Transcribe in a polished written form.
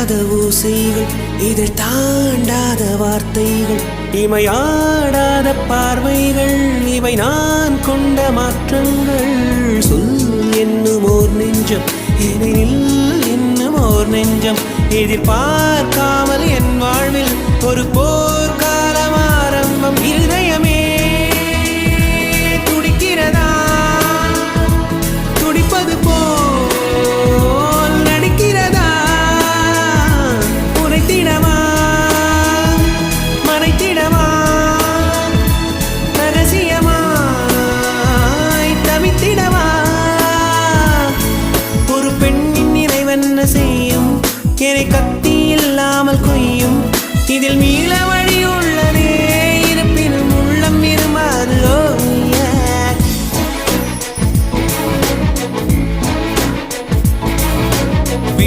கேட்காத ஓசைகள், இதில் தாண்டாத வார்த்தைகள், இமையாடாத பார்வைகள், இவை நான் கொண்ட மாற்றங்கள். சொல் என்னும் ஓர் நெஞ்சம், எனில் என்னும் ஓர் நெஞ்சம், எதிர்பார்க்காமல் என் வாழ்வில் ஒரு போர்க்காலம் ஆரம்பம். இதயமே துடிக்கிறதா, துடிப்பது போல் நடிக்கிறதா, உரைத்திடமா மறைத்திடமா, ரகசியமாய் தவித்திடமா. ஒரு பெண்ணின் நினைவென்ன செய்யும், என்னை கத்தி இல்லாமல் கொய்யும், இதில் மீளவ